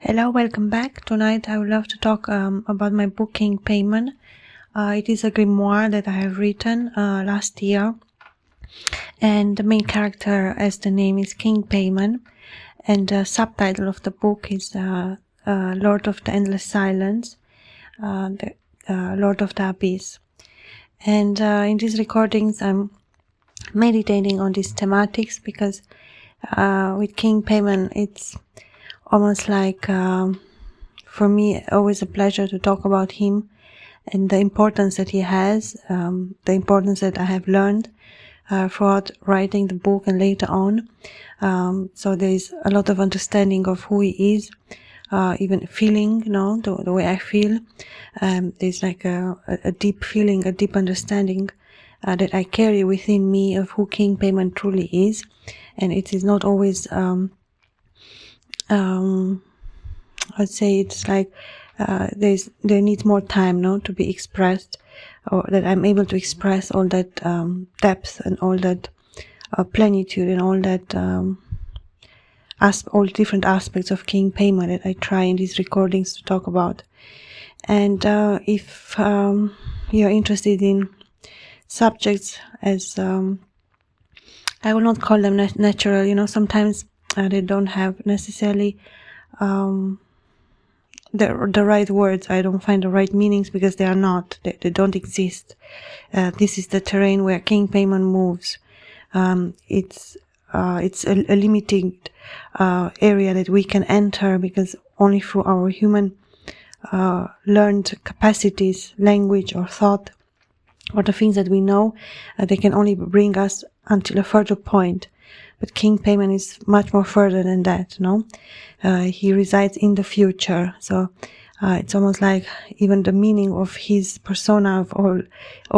Hello, welcome back. Tonight I would love to talk about my book King Paimon. It is a grimoire that I have written last year, and the main character, as the name, is King Paimon, and the subtitle of the book is Lord of the Endless Silence, the Lord of the Abyss. And in these recordings I'm meditating on these thematics because with King Paimon it's almost like, for me, always a pleasure to talk about him and the importance that he has, the importance that I have learned throughout writing the book and later on. So there is a lot of understanding of who he is, even feeling, the way I feel. There's like a deep feeling, a deep understanding that I carry within me of who King Paimon truly is. And it is not always I'd say it's like there needs more time to be expressed, or that I'm able to express all that depth and all that plenitude and all that all different aspects of King Paimon that I try in these recordings to talk about. And if you're interested in subjects as I will not call them natural, sometimes they don't have necessarily the right words. I don't find the right meanings because they are not. They don't exist. This is the terrain where King Paimon moves. It's a limited area that we can enter because only through our human learned capacities, language or thought, or the things that we know, they can only bring us until a further point. But King Paimon is much more further than that, he resides in the future. So it's almost like even the meaning of his persona, of all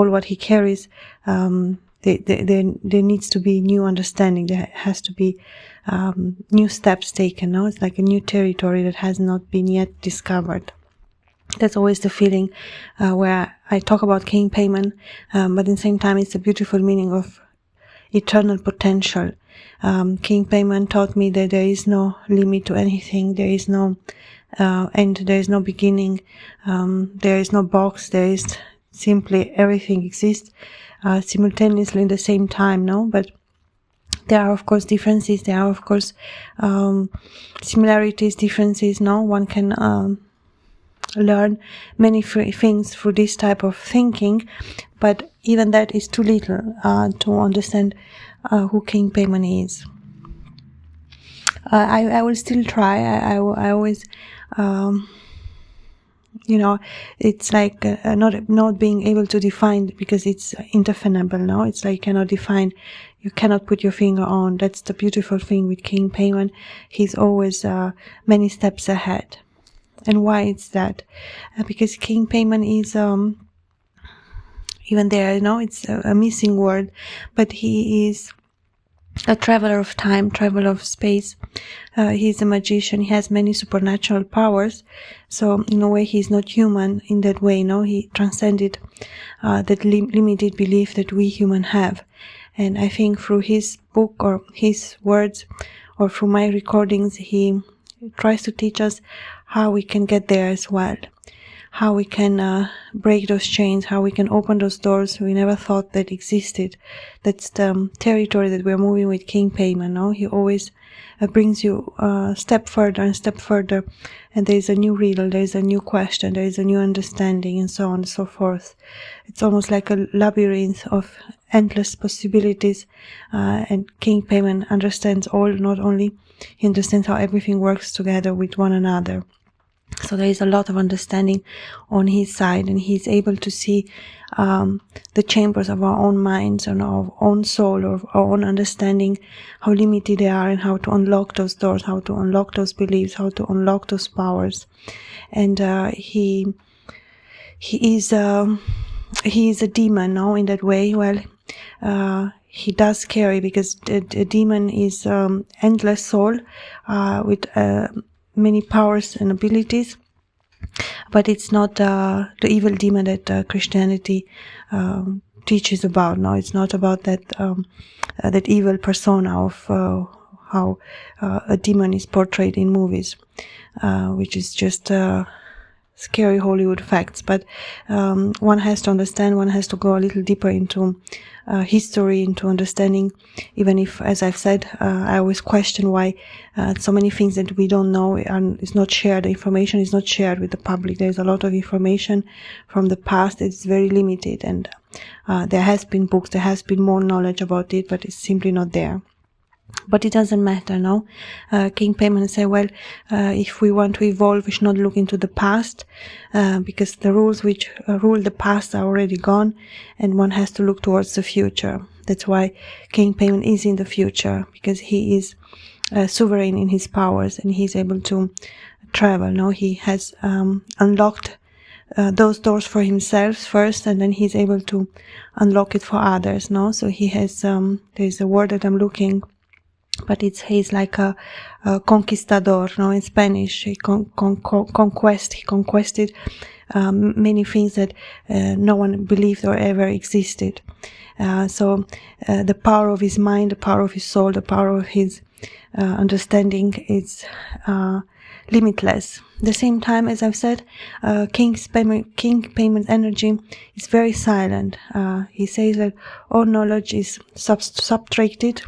what he carries, there needs to be new understanding. There has to be new steps taken. It's like a new territory that has not been yet discovered. That's always the feeling where I talk about King Paimon, but at the same time it's a beautiful meaning of eternal potential. King Paimon taught me that there is no limit to anything. There is no end. There is no beginning. There is no box. There is simply everything exists simultaneously in the same time. But there are of course differences. There are of course similarities, differences. One can learn many things through this type of thinking, but even that is too little to understand who King Paimon is. I will still try. I always, it's like not being able to define because it's indefinable. It's like you cannot define. You cannot put your finger on. That's the beautiful thing with King Paimon. He's always many steps ahead. And why is that? Because King Paimon is even there, it's a missing word, but he is a traveler of time, traveler of space. He's a magician. He has many supernatural powers. So in a way, he's not human in that way. He transcended that limited belief that we human have. And I think through his book or his words or through my recordings, he tries to teach us how we can get there as well, how we can break those chains, how we can open those doors we never thought that existed. That's the territory that we're moving with King Paimon. He always brings you a step further and step further, and there is a new riddle, there is a new question, there is a new understanding, and so on and so forth. It's almost like a labyrinth of endless possibilities, and King Paimon understands all. Not only he understands how everything works together with one another. So there is a lot of understanding on his side, and he's able to see the chambers of our own minds and our own soul, or our own understanding, how limited they are, and how to unlock those doors, how to unlock those beliefs, how to unlock those powers. And he is a demon, in that way. Well, he does carry, because the demon is endless soul with many powers and abilities, but it's not the evil demon that Christianity teaches about. No, it's not about that that evil persona of how a demon is portrayed in movies, which is just scary Hollywood facts. But one has to understand, one has to go a little deeper into history, into understanding, even if, as I've said, I always question why so many things that we don't know is not shared, the information is not shared with the public. There's a lot of information from the past that's very limited, and there has been books, there has been more knowledge about it, but it's simply not there. But it doesn't matter, no? King Paimon said, well, if we want to evolve, we should not look into the past, because the rules which rule the past are already gone, and one has to look towards the future. That's why King Paimon is in the future, because he is sovereign in his powers, and he's able to travel, no? He has unlocked those doors for himself first, and then he's able to unlock it for others, no? So he has, there's a word that I'm looking, but he's like a conquistador, no, in Spanish. He conquested many things that no one believed or ever existed. So the power of his mind, the power of his soul, the power of his understanding is limitless. At the same time, as I've said, King Paimon's energy is very silent. He says that all knowledge is subtracted,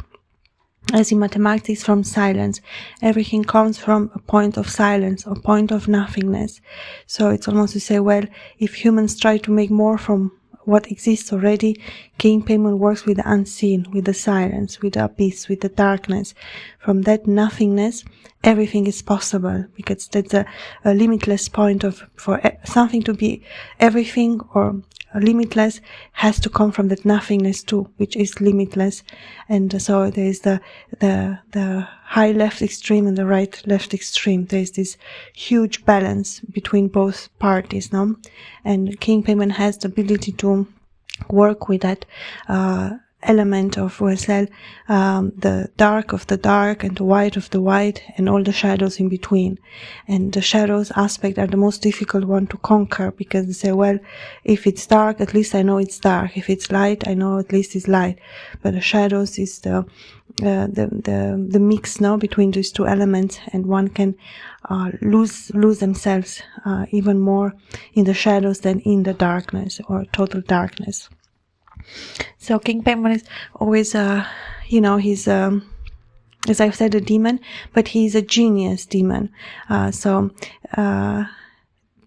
as in mathematics, from silence. Everything comes from a point of silence, a point of nothingness. So it's almost to say, well, if humans try to make more from what exists already, King Paimon works with the unseen, with the silence, with the abyss, with the darkness. From that nothingness, everything is possible, because that's a limitless point for something to be everything or limitless has to come from that nothingness too, which is limitless. And so there is the high left extreme and the right left extreme. There is this huge balance between both parties, no? And King Paimon has the ability to work with that element of, well, the dark of the dark and the white of the white and all the shadows in between. And the shadows aspect are the most difficult one to conquer, because they say, well, if it's dark, at least I know it's dark. If it's light, I know at least it's light. But the shadows is the mix now between these two elements, and one can lose themselves even more in the shadows than in the darkness or total darkness. So King Paimon is always, he's, as I've said, a demon, but he's a genius demon. So there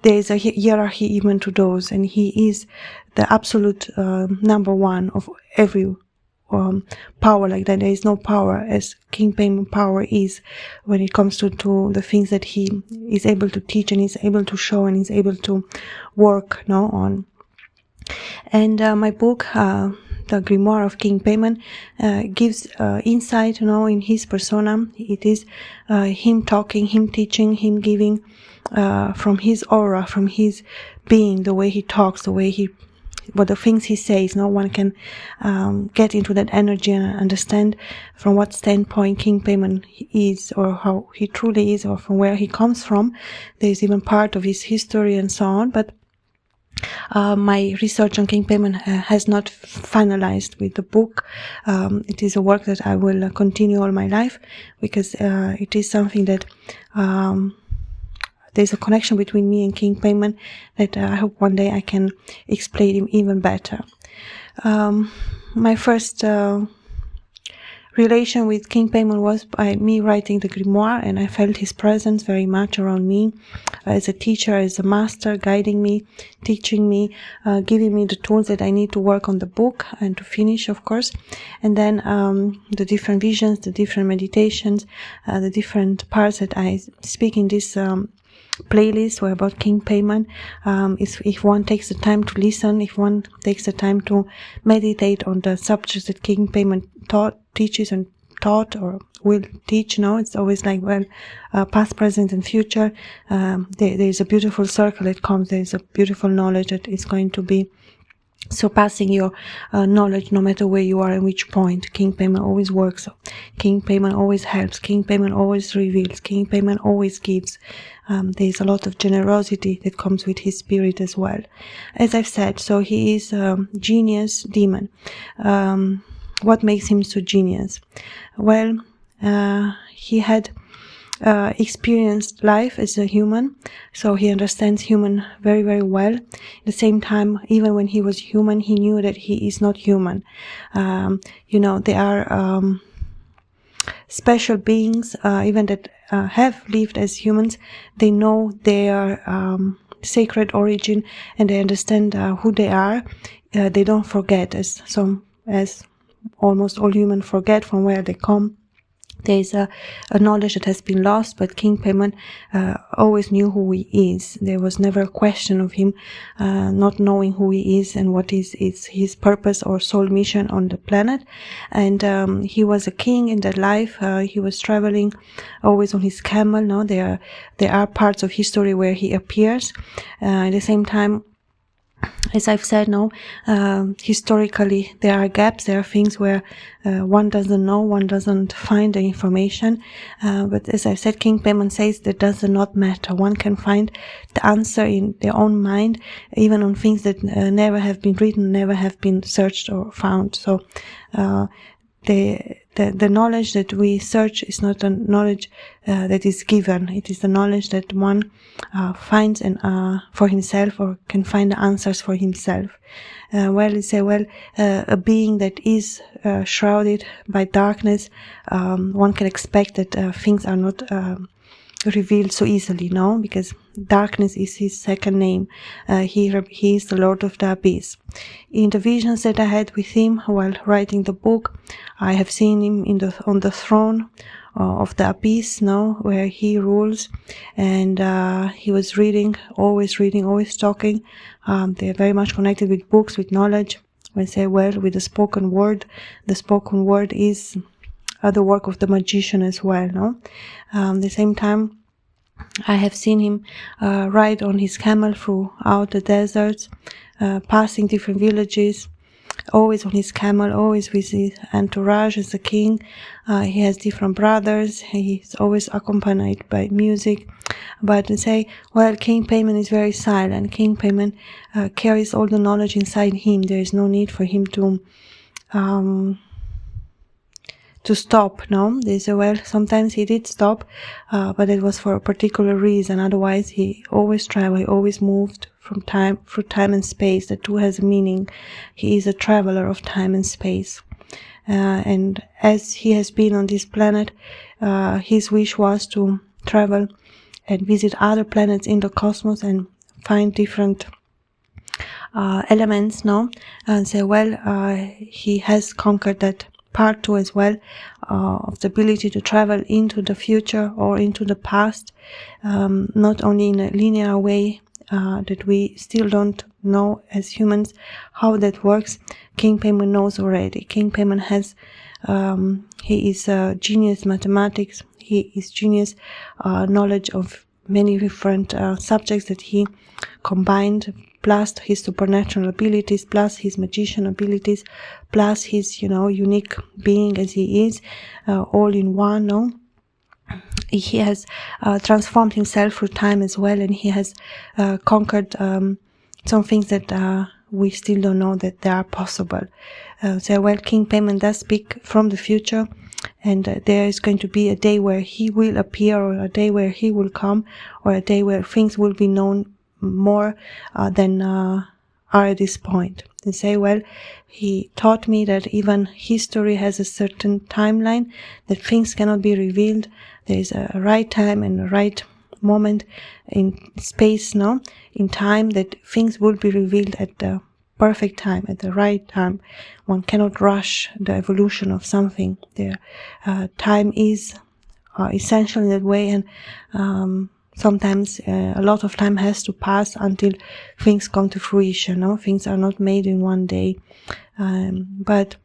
is a hierarchy even to those, and he is the absolute number one of every power like that. There is no power as King Paimon power is when it comes to the things that he is able to teach and is able to show and is able to work on. And my book, the Grimoire of King Paimon, gives insight, in his persona. It is him talking, him teaching, him giving from his aura, from his being, the way he talks, what the things he says. No one can get into that energy and understand from what standpoint King Paimon is, or how he truly is, or from where he comes from. There is even part of his history and so on, but my research on King Paimon has not finalized with the book. It is a work that I will continue all my life, because it is something that there's a connection between me and King Paimon that I hope one day I can explain him even better. My first relation with King Paimon was by me writing the grimoire, and I felt his presence very much around me as a teacher, as a master, guiding me, teaching me, giving me the tools that I need to work on the book and to finish, of course. And then the different visions, the different meditations, the different parts that I speak in this playlist were about King Paimon. If one takes the time to listen, if one takes the time to meditate on the subjects that King Paimon teaches and taught or will teach, it's always like, well, past, present, and future. There is a beautiful circle that comes. There is a beautiful knowledge that is going to be surpassing your knowledge, no matter where you are and which point. King Paimon always works. King Paimon always helps. King Paimon always reveals. King Paimon always gives. There is a lot of generosity that comes with his spirit as well. As I've said, so he is a genius demon. What makes him so genius? Well, he had experienced life as a human, so he understands human very, very well. At the same time, even when he was human, he knew that he is not human. They are special beings, even that have lived as humans. They know their sacred origin, and they understand who they are. They don't forget, as almost all humans forget from where they come. There is a knowledge that has been lost, but King Paimon always knew who he is. There was never a question of him not knowing who he is and what is his purpose or soul mission on the planet. And he was a king in that life. He was traveling always on his camel. No, there are parts of history where he appears. At the same time, as I've said, historically there are gaps, there are things where one doesn't know, one doesn't find the information. But as I've said, King Paimon says that does not matter. One can find the answer in their own mind, even on things that never have been written, never have been searched or found. So the knowledge that we search is not a knowledge that is given. It is the knowledge that one finds for himself, or can find the answers for himself. A being that is shrouded by darkness, one can expect that things are not revealed so easily, no? Because darkness is his second name. He is the Lord of the Abyss. In the visions that I had with him while writing the book, I have seen him on the throne of the Abyss, where he rules, and he was reading, always talking. They are very much connected with books, with knowledge. When I say, with the spoken word is the work of the magician as well, no? At the same time, I have seen him ride on his camel throughout the deserts, passing different villages, always on his camel, always with his entourage as a king. He has different brothers. He's always accompanied by music. But to say, King Paimon is very silent. King Paimon carries all the knowledge inside him. There is no need for him to stop, no? They say, sometimes he did stop, but it was for a particular reason. Otherwise, he always traveled, he always moved through time and space. The two has a meaning. He is a traveler of time and space. And as he has been on this planet, his wish was to travel and visit other planets in the cosmos and find different elements, no? And say, he has conquered that part two as well, of the ability to travel into the future or into the past, not only in a linear way that we still don't know as humans how that works. King Paimon knows already. King Paimon has, he is a genius mathematics, he is genius knowledge of many different subjects that he combined, plus his supernatural abilities, plus his magician abilities, plus his, unique being as he is, all in one, no? He has transformed himself through time as well, and he has conquered some things that we still don't know that they are possible. King Paimon does speak from the future, and there is going to be a day where he will appear, or a day where he will come, or a day where things will be known more than are at this point. They say, he taught me that even history has a certain timeline, that things cannot be revealed. There is a right time and a right moment in space, in time, that things will be revealed at the perfect time, at the right time. One cannot rush the evolution of something. Time is essential in that way, and sometimes a lot of time has to pass until things come to fruition. Things are not made in one day, but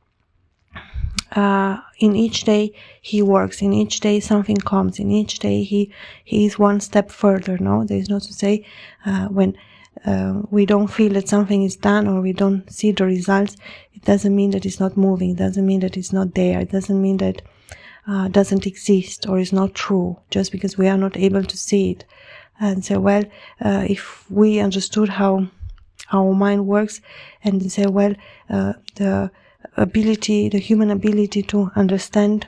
in each day he works. In each day something comes. In each day he is one step further. There is not to say when we don't feel that something is done, or we don't see the results, it doesn't mean that it's not moving. It doesn't mean that it's not there. It doesn't mean that doesn't exist or is not true, just because we are not able to see it. And say, if we understood how our mind works, and say, the human ability to understand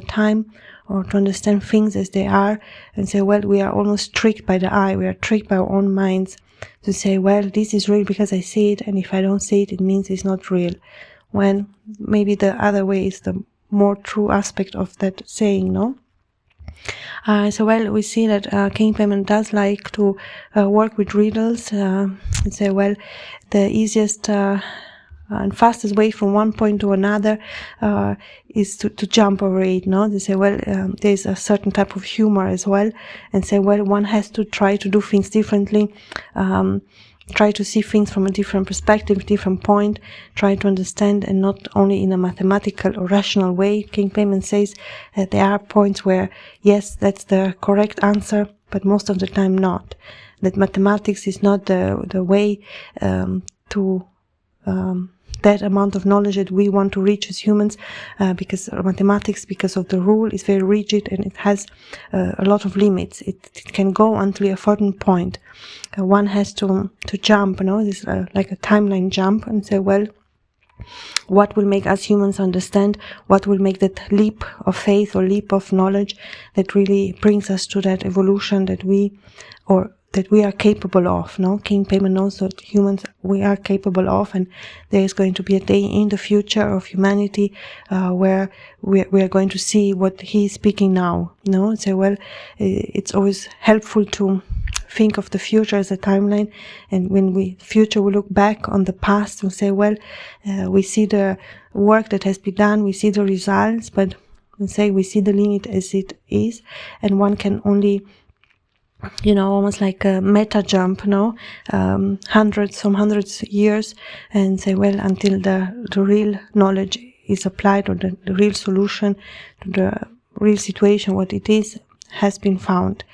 time, or to understand things as they are, and say, well, we are almost tricked by the eye, we are tricked by our own minds to say, well, this is real because I see it, and if I don't see it, it means it's not real. When maybe the other way is the more true aspect of that saying, no? So well, we see that King Paimon does like to work with riddles, and say, well, the easiest and fastest way from one point to another is to jump over it, no? They say, well, there's a certain type of humor as well, and say, well, one has to try to do things differently, try to see things from a different perspective, different point, try to understand, and not only in a mathematical or rational way. King Paimon says that there are points where, yes, that's the correct answer, but most of the time not. That mathematics is not the way to that amount of knowledge that we want to reach as humans, because mathematics, because of the rule, is very rigid, and it has a lot of limits. It can go until a certain point. One has to jump, you know, this like a timeline jump, and say, well, what will make us humans understand, what will make that leap of faith or leap of knowledge that really brings us to that evolution that we are capable of, no? King Paimon knows that humans, we are capable of, and there is going to be a day in the future of humanity where we are going to see what he is speaking now, no? So, well, it's always helpful to think of the future as a timeline, and when we look back on the past and say, well, we see the work that has been done, we see the results, but we see the limit as it is, and one can only, you know, almost like a meta jump, no, hundreds years, and say, well, until the real knowledge is applied, or the real solution to the real situation, what it is, has been found.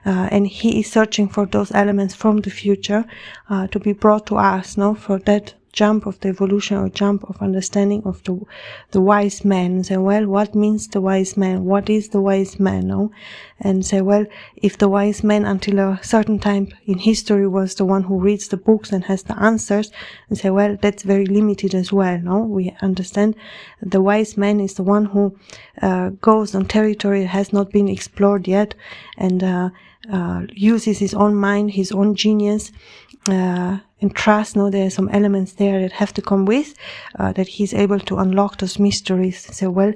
And he is searching for those elements from the future to be brought to us, no, for that jump of the evolution, or jump of understanding of the wise man. Say, well, what means the wise man? What is the wise man? No? And say, well, if the wise man until a certain time in history was the one who reads the books and has the answers, and say, well, that's very limited as well. No, we understand the wise man is the one who goes on territory that has not been explored yet, and uses his own mind, his own genius, and trust. No, there are some elements there that have to come with that he's able to unlock those mysteries. So, well,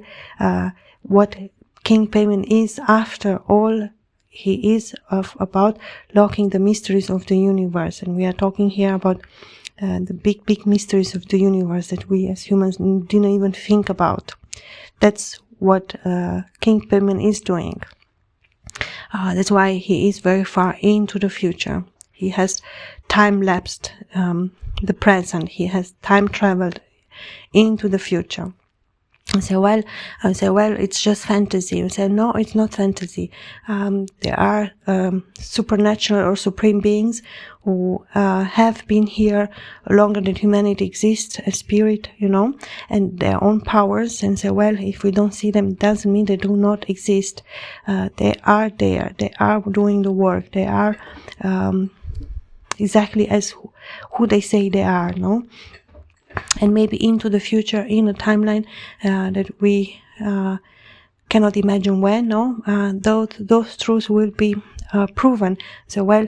what King Paimon is, after all, he is about locking the mysteries of the universe, and we are talking here about the big mysteries of the universe that we as humans didn't even think about. That's what King Paimon is doing. That's why he is very far into the future. He has time-lapsed the present. He has time-traveled into the future. I say, well, it's just fantasy. You say, no, it's not fantasy. There are supernatural or supreme beings who have been here longer than humanity exists, a spirit, you know, and their own powers. And say, well, if we don't see them, it doesn't mean they do not exist. They are there. They are doing the work. They are exactly as who they say they are, no? And maybe into the future, in a timeline that we cannot imagine when, no? Those truths will be proven. So, well,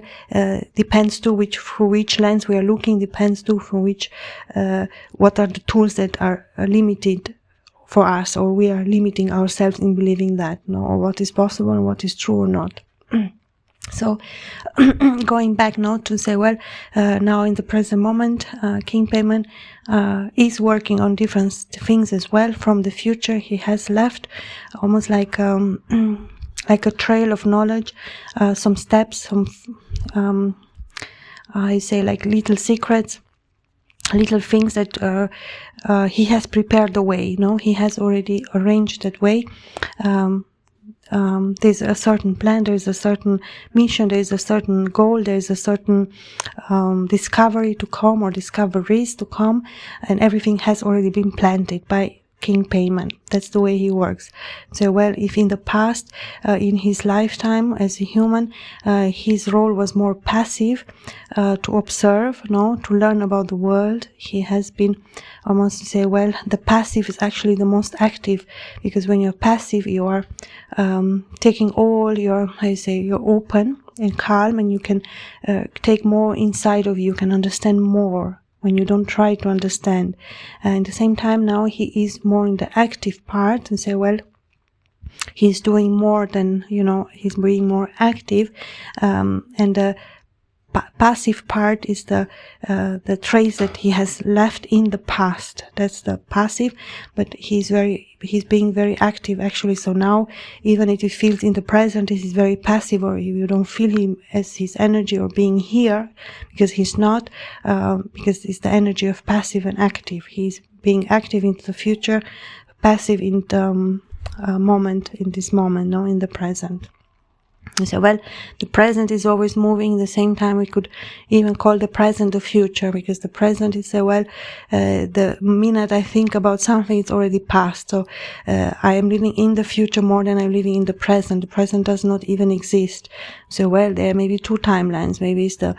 depends to through which lens we are looking, depends to from which, what are the tools that are limited for us, or we are limiting ourselves in believing that, no? Or what is possible and what is true or not. So, going back now to say, well, now in the present moment, King Paimon is working on different things as well from the future. He has left almost like a trail of knowledge, some steps, some I say like little secrets, little things that he has prepared the way. No, he has already arranged that way. There's a certain plan, there's a certain mission, there's a certain goal, there's a certain discovery to come, or discoveries to come, and everything has already been planted by King Paimon. That's the way he works. So, well, if in the past, in his lifetime as a human, his role was more passive, to observe, to learn about the world, he has been almost to say, well, the passive is actually the most active, because when you're passive, you are taking all your, you're open and calm, and you can take more inside of you, can understand more when you don't try to understand. And at the same time, now he is more in the active part, and say, well, he's doing more than, he's being more active, and the passive part is the trace that he has left in the past. That's the passive, but he's being very active actually. So now, even if he feels in the present, this is very passive, or you don't feel him as his energy or being here, because he's not, because it's the energy of passive and active. He's being active into the future, passive in the moment, in this moment, in the present. So, well, the present is always moving. At the same time, we could even call the present the future, because the present is, the minute I think about something, it's already past. So, I am living in the future more than I'm living in the present. The present does not even exist. So, well, there may be two timelines. Maybe it's the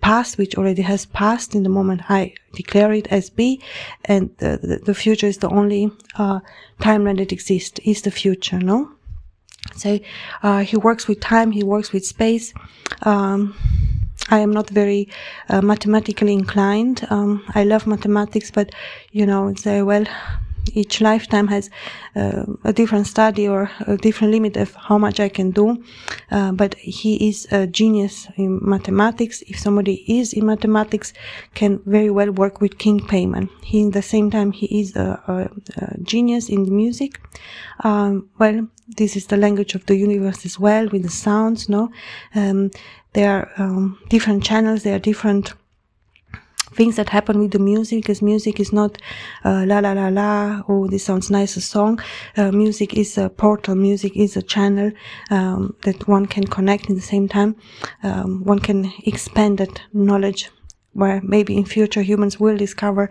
past, which already has passed in the moment I declare it as be, and the future is the only timeline that exists, is the future, no? So he works with time, he works with space. I am not very mathematically inclined. I love mathematics, but each lifetime has a different study or a different limit of how much I can do. But he is a genius in mathematics. If somebody is in mathematics, can very well work with King Paimon. At the same time, he is a genius in the music. This is the language of the universe as well, with the sounds, no? There are different channels, there are different things that happen with the music, because music is not la la la la, oh, this sounds nice, a song. Music is a portal, music is a channel that one can connect. At the same time, one can expand that knowledge, where maybe in future humans will discover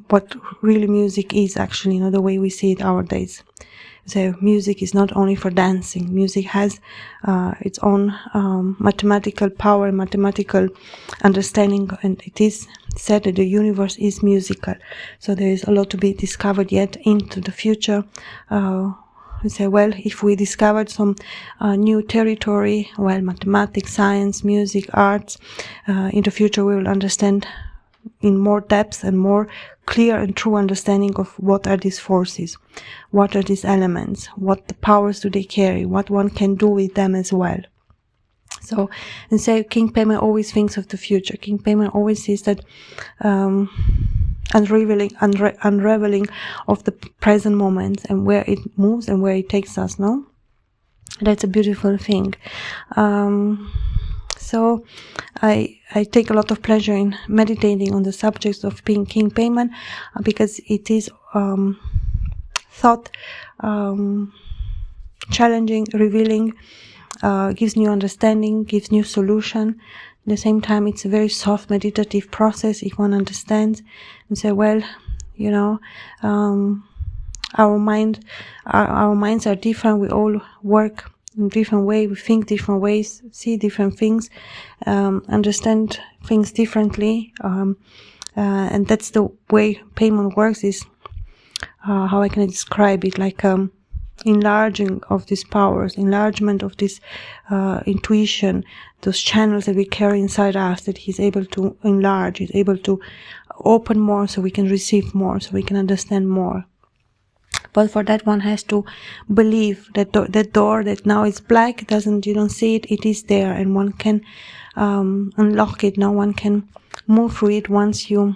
what really music is actually, the way we see it nowadays. So music is not only for dancing. Music has its own mathematical power, mathematical understanding, and it is said that the universe is musical. So there is a lot to be discovered yet into the future. We say, well, if we discovered some new territory, mathematics, science, music, arts, in the future we will understand in more depth and more clear and true understanding of what are these forces, what are these elements, what the powers do they carry, what one can do with them as well. So, and say King Paimon always thinks of the future. King Paimon always sees that unraveling of the present moment and where it moves and where it takes us, no? That's a beautiful thing. So I take a lot of pleasure in meditating on the subjects of King Paimon, because it is thought challenging, revealing, gives new understanding, gives new solution. At the same time, it's a very soft meditative process if one understands and say, our minds are different. We all work in different way, we think different ways, see different things, understand things differently, and that's the way Paimon works. Is how I can describe it, like enlarging of these powers, enlargement of this intuition, those channels that we carry inside us, that he's able to enlarge, he's able to open more, so we can receive more, so we can understand more. But for that, one has to believe that that door that now is black, you don't see it, it is there, and one can unlock it. Now one can move through it once you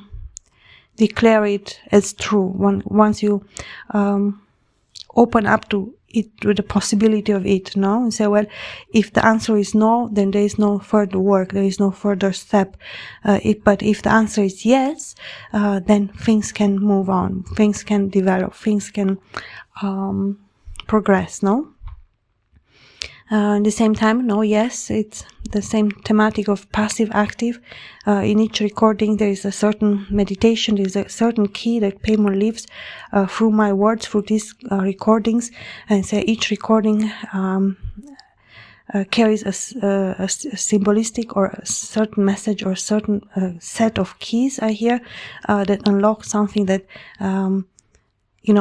declare it as true. Once you open up to it, to the possibility of it, no? And say, well, if the answer is no, then there is no further work, there is no further step. But if the answer is yes, then things can move on, things can develop, things can progress, no? At the same time, no, yes, it's the same thematic of passive active. In each recording there is a certain meditation, there is a certain key that Paimon leaves through my words, through these recordings, and so each recording carries a symbolistic or a certain message or a certain set of keys, I hear, that unlock something that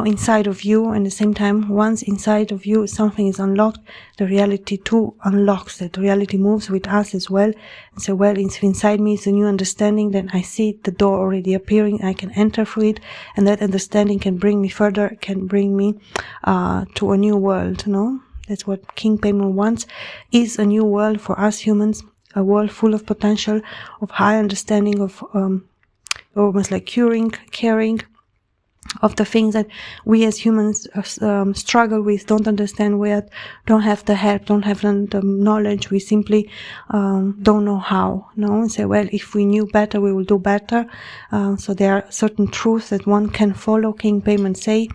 inside of you. And at the same time, once inside of you something is unlocked, the reality too unlocks, that reality moves with us as well. And so, well, if inside me is a new understanding, then I see the door already appearing, I can enter through it, and that understanding can bring me further, can bring me to a new world. That's what King Paimon wants, is a new world for us humans, a world full of potential, of high understanding, of almost like caring of the things that we as humans struggle with, don't understand with, don't have the help, don't have the knowledge. We simply don't know how. And say, well, if we knew better, we will do better. So there are certain truths that one can follow, King Paimon say,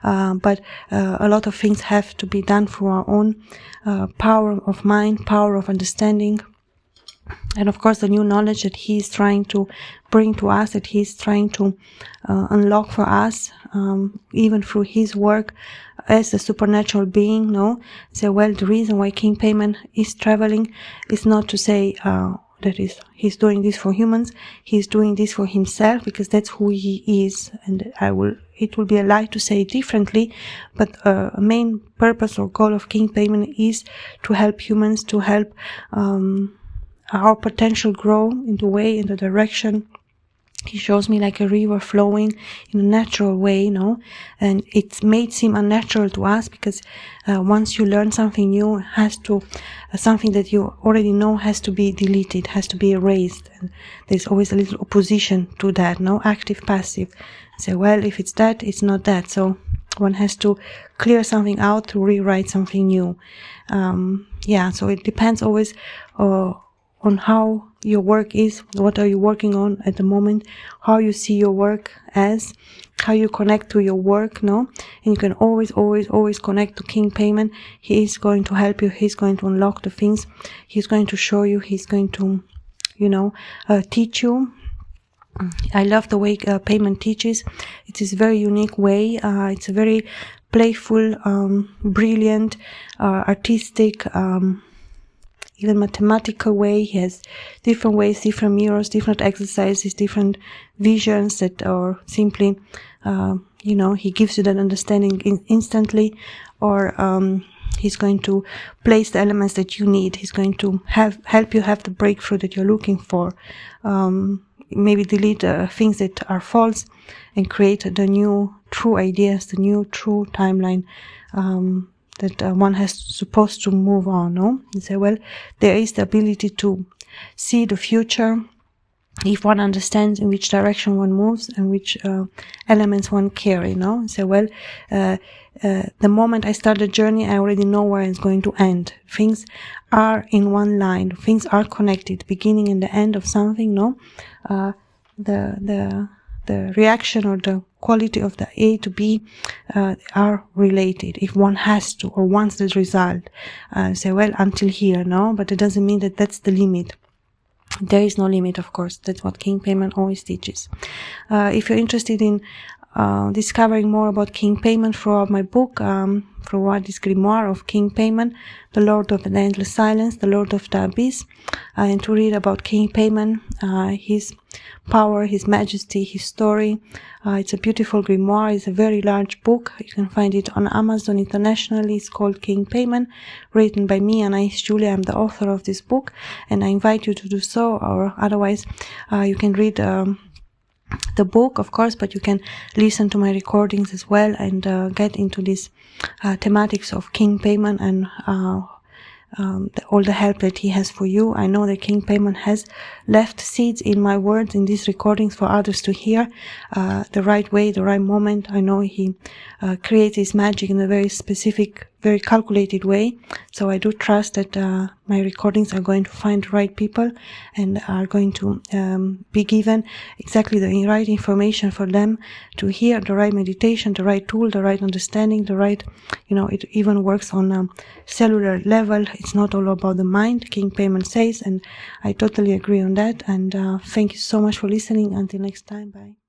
but a lot of things have to be done through our own power of mind, power of understanding. And of course, the new knowledge that he's trying to bring to us, that he's trying to unlock for us, even through his work as a supernatural being, So, well, the reason why King Paimon is traveling is not to say that he's doing this for humans, he's doing this for himself, because that's who he is. And it will be a lie to say it differently, but a main purpose or goal of King Paimon is to help humans, to help our potential grow in the direction. He shows me like a river flowing in a natural way, and it may seem unnatural to us because once you learn something new, something that you already know has to be deleted, has to be erased. And there's always a little opposition to that, active, passive. Say, well, if it's that, it's not that. So one has to clear something out to rewrite something new. So it depends always on how your work is, what are you working on at the moment, how you see your work as, how you connect to your work, And you can always connect to King Paimon. He is going to help you, he's going to unlock the things, he's going to show you, he's going to, teach you. I love the way Paimon teaches. It is a very unique way. It's a very playful, brilliant, artistic, even mathematical way. He has different ways, different mirrors, different exercises, different visions that are simply, he gives you that understanding instantly, or he's going to place the elements that you need. He's going to help you have the breakthrough that you're looking for. Maybe delete things that are false and create the new true ideas, the new true timeline that one has supposed to move on. You say, well, there is the ability to see the future if one understands in which direction one moves and which elements one carry. You say, well, the moment I start the journey, I already know where it's going to end. Things are in one line. Things are connected, beginning and the end of something. The reaction or the quality of the A to B are related if one has to or wants the result. Say, well, until here, but it doesn't mean that that's the limit. There is no limit, of course. That's what King Paimon always teaches. If you're interested in discovering more about King Paimon throughout my book, throughout this grimoire of King Paimon, the Lord of the Endless Silence, the Lord of the Abyss, and to read about King Paimon, his power, his majesty, his story. It's a beautiful grimoire. It's a very large book. You can find it on Amazon internationally. It's called King Paimon, written by me, Anais Giulia. I'm the author of this book, and I invite you to do so, or otherwise you can read the book, of course, but you can listen to my recordings as well and get into these thematics of King Paimon and all the help that he has for you. I know that King Paimon has left seeds in my words in these recordings for others to hear the right way, the right moment. I know he creates his magic in a very specific, very calculated way. So I do trust that my recordings are going to find the right people and are going to be given exactly the right information for them to hear the right meditation, the right tool, the right understanding, the right, it even works on a cellular level. It's not all about the mind, King Paimon says, and I totally agree on that. And thank you so much for listening. Until next time, bye.